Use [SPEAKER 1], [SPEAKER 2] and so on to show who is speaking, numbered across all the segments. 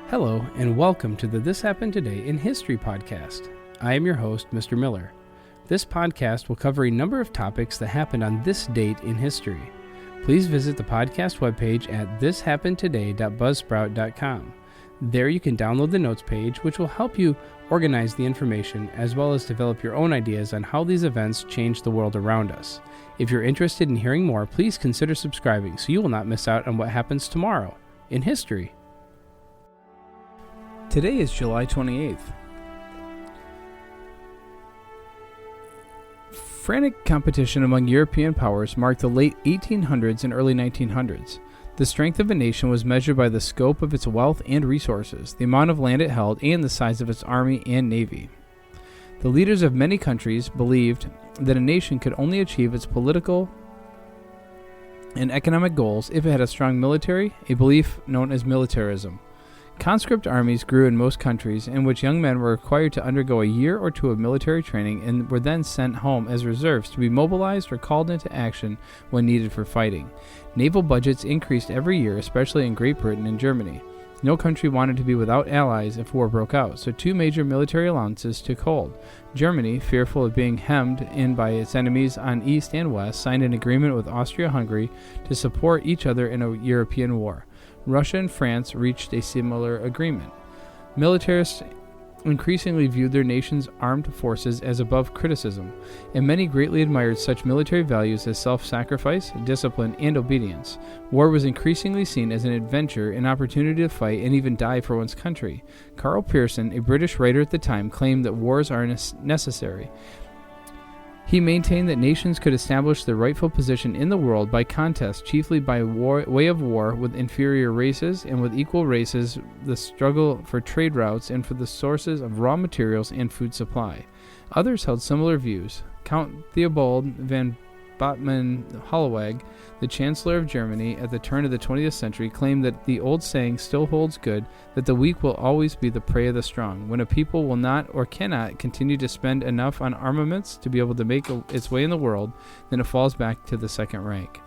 [SPEAKER 1] Hello, and welcome to the This Happened Today in History podcast. I am your host, Mr. Miller. This podcast will cover a number of topics that happened on this date in history. Please visit the podcast webpage at thishappenedtoday.buzzsprout.com. There you can download the notes page, which will help you organize the information as well as develop your own ideas on how these events change the world around us. If you're interested in hearing more, please consider subscribing so you will not miss out on what happens tomorrow in history. Today is July 28th. Frantic competition among European powers marked the late 1800s and early 1900s. The strength of a nation was measured by the scope of its wealth and resources, the amount of land it held, and the size of its army and navy. The leaders of many countries believed that a nation could only achieve its political and economic goals if it had a strong military, a belief known as militarism. Conscript armies grew in most countries, in which young men were required to undergo a year or two of military training and were then sent home as reserves to be mobilized or called into action when needed for fighting. Naval budgets increased every year, especially in Great Britain and Germany. No country wanted to be without allies if war broke out, so two major military alliances took hold. Germany, fearful of being hemmed in by its enemies on east and west, signed an agreement with Austria-Hungary to support each other in a European war. Russia and France reached a similar agreement. Militarists increasingly viewed their nation's armed forces as above criticism, and many greatly admired such military values as self-sacrifice, discipline, and obedience. War was increasingly seen as an adventure, an opportunity to fight and even die for one's country. Karl Pearson, a British writer at the time, claimed that wars are necessary. He maintained that nations could establish their rightful position in the world by contest, chiefly by way of war with inferior races, and with equal races the struggle for trade routes and for the sources of raw materials and food supply. Others held similar views. Count Theobald van Bothmann-Hollweg, the Chancellor of Germany at the turn of the 20th century, claimed that the old saying still holds good, that the weak will always be the prey of the strong. When a people will not or cannot continue to spend enough on armaments to be able to make its way in the world, then it falls back to the second rank.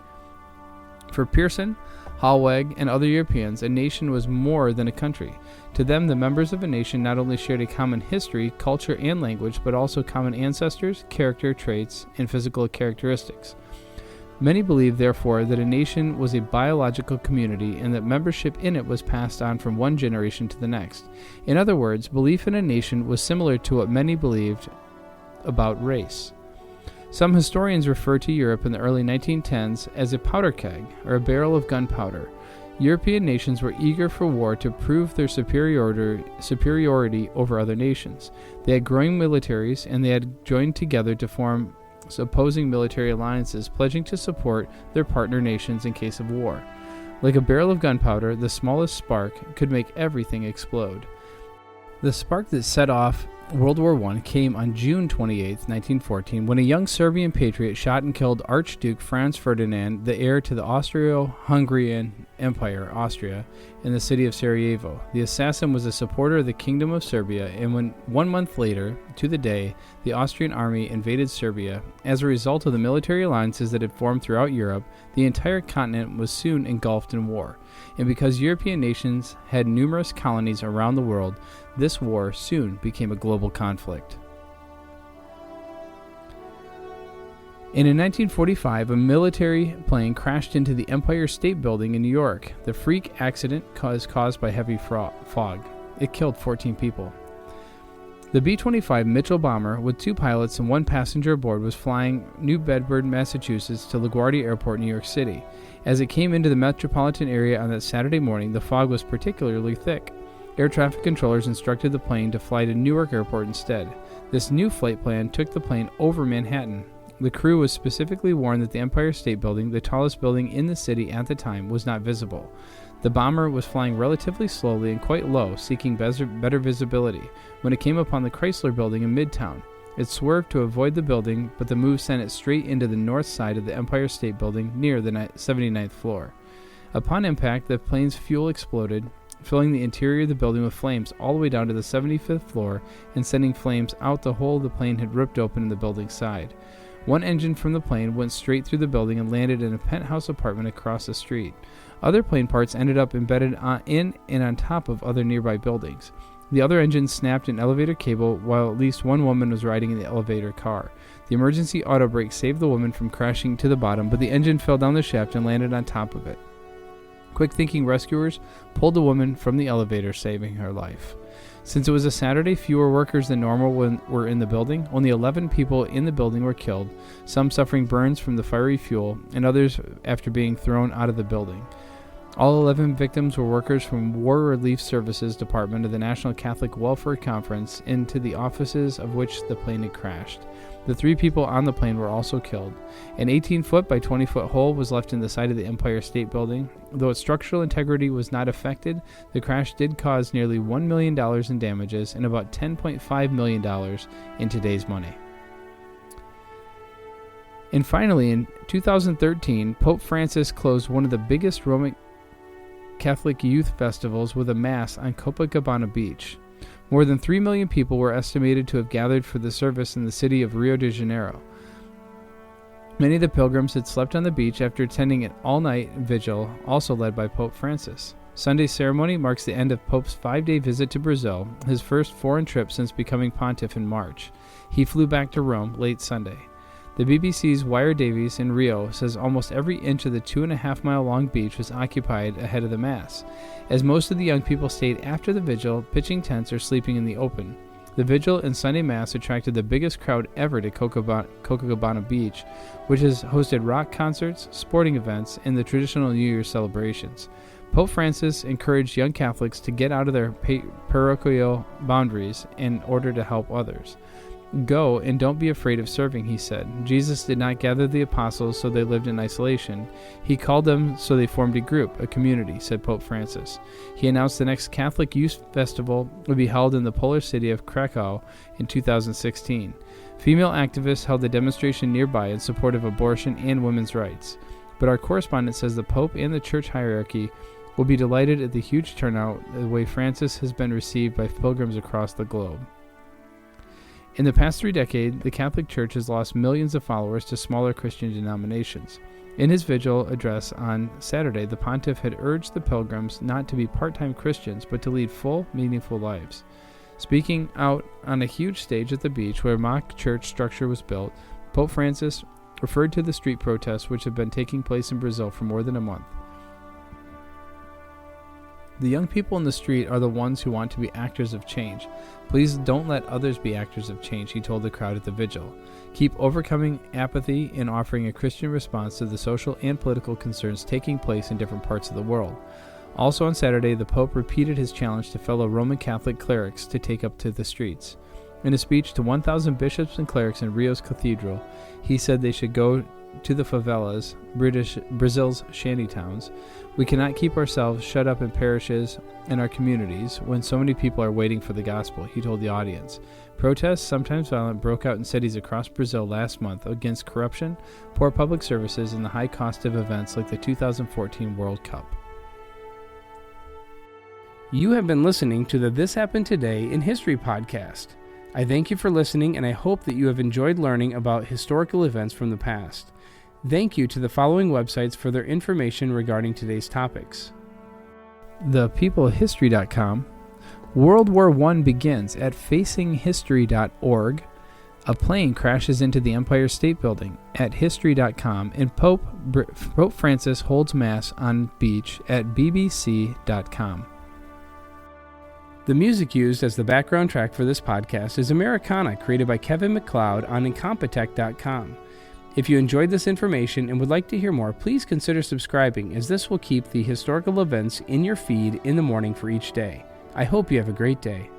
[SPEAKER 1] For Pearson, Hollweg, and other Europeans, a nation was more than a country. To them, the members of a nation not only shared a common history, culture, and language, but also common ancestors, character traits, and physical characteristics. Many believed, therefore, that a nation was a biological community and that membership in it was passed on from one generation to the next. In other words, belief in a nation was similar to what many believed about race. Some historians refer to Europe in the early 1910s as a powder keg, or a barrel of gunpowder. European nations were eager for war to prove their superiority over other nations. They had growing militaries, and they had joined together to form opposing military alliances, pledging to support their partner nations in case of war. Like a barrel of gunpowder, the smallest spark could make everything explode. The spark that set off World War I came on June 28, 1914, when a young Serbian patriot shot and killed Archduke Franz Ferdinand, the heir to the Austro-Hungarian Empire, Austria, in the city of Sarajevo. The assassin was a supporter of the Kingdom of Serbia, and when 1 month later, to the day, the Austrian army invaded Serbia, as a result of the military alliances that had formed throughout Europe, the entire continent was soon engulfed in war. And because European nations had numerous colonies around the world, this war soon became a global conflict. And in 1945, a military plane crashed into the Empire State Building in New York. The freak accident was caused by heavy fog. It killed 14 people. The B-25 Mitchell bomber, with 2 pilots and 1 passenger aboard, was flying New Bedford, Massachusetts to LaGuardia Airport, New York City. As it came into the metropolitan area on that Saturday morning, the fog was particularly thick. Air traffic controllers instructed the plane to fly to Newark Airport instead. This new flight plan took the plane over Manhattan. The crew was specifically warned that the Empire State Building, the tallest building in the city at the time, was not visible. The bomber was flying relatively slowly and quite low, seeking better visibility, when it came upon the Chrysler Building in Midtown. It swerved to avoid the building, but the move sent it straight into the north side of the Empire State Building near the 79th floor. Upon impact, the plane's fuel exploded, filling the interior of the building with flames all the way down to the 75th floor and sending flames out the hole the plane had ripped open in the building's side. One engine from the plane went straight through the building and landed in a penthouse apartment across the street. Other plane parts ended up embedded in and on top of other nearby buildings. The other engine snapped an elevator cable while at least one woman was riding in the elevator car. The emergency auto brake saved the woman from crashing to the bottom, but the engine fell down the shaft and landed on top of it. Quick-thinking rescuers pulled the woman from the elevator, saving her life. Since it was a Saturday, fewer workers than normal were in the building. Only 11 people in the building were killed, some suffering burns from the fiery fuel, and others after being thrown out of the building. All 11 victims were workers from War Relief Services Department of the National Catholic Welfare Conference, into the offices of which the plane had crashed. The 3 people on the plane were also killed. An 18-foot by 20-foot hole was left in the side of the Empire State Building. Though its structural integrity was not affected, the crash did cause nearly $1 million in damages and about $10.5 million in today's money. And finally, in 2013, Pope Francis closed one of the biggest Roman Catholic youth festivals with a mass on Copacabana Beach. More than 3 million people were estimated to have gathered for the service in the city of Rio de Janeiro. Many of the pilgrims had slept on the beach after attending an all-night vigil, also led by Pope Francis. Sunday's ceremony marks the end of Pope's 5-day visit to Brazil, his first foreign trip since becoming pontiff in March. He flew back to Rome late Sunday. The BBC's Wire Davies in Rio says almost every inch of the 2.5-mile-long beach was occupied ahead of the Mass, as most of the young people stayed after the vigil, pitching tents or sleeping in the open. The vigil and Sunday Mass attracted the biggest crowd ever to Copacabana Beach, which has hosted rock concerts, sporting events, and the traditional New Year's celebrations. Pope Francis encouraged young Catholics to get out of their parochial boundaries in order to help others. Go and don't be afraid of serving, he said. Jesus did not gather the apostles so they lived in isolation. He called them so they formed a group, a community, said Pope Francis. He announced the next Catholic Youth Festival would be held in the Polish city of Krakow in 2016. Female activists held a demonstration nearby in support of abortion and women's rights. But our correspondent says the Pope and the church hierarchy will be delighted at the huge turnout, the way Francis has been received by pilgrims across the globe. In the past 3 decades, the Catholic Church has lost millions of followers to smaller Christian denominations. In his vigil address on Saturday, the pontiff had urged the pilgrims not to be part-time Christians, but to lead full, meaningful lives. Speaking out on a huge stage at the beach where a mock church structure was built, Pope Francis referred to the street protests which have been taking place in Brazil for more than a month. The young people in the street are the ones who want to be actors of change. Please don't let others be actors of change, he told the crowd at the vigil. Keep overcoming apathy and offering a Christian response to the social and political concerns taking place in different parts of the world. Also on Saturday, the Pope repeated his challenge to fellow Roman Catholic clerics to take up to the streets. In a speech to 1,000 bishops and clerics in Rio's cathedral, he said they should go to the favelas, Brazil's shantytowns. We cannot keep ourselves shut up in parishes and our communities when so many people are waiting for the gospel, he told the audience. Protests, sometimes violent, broke out in cities across Brazil last month against corruption, poor public services, and the high cost of events like the 2014 World Cup. You have been listening to the This Happened Today in History podcast. I thank you for listening, and I hope that you have enjoyed learning about historical events from the past. Thank you to the following websites for their information regarding today's topics. ThePeopleHistory.com. World War I begins at facinghistory.org. A plane crashes into the Empire State Building at History.com. And Pope Francis holds Mass on beach at BBC.com. The music used as the background track for this podcast is Americana, created by Kevin MacLeod on Incompetech.com. If you enjoyed this information and would like to hear more, please consider subscribing, as this will keep the historical events in your feed in the morning for each day. I hope you have a great day.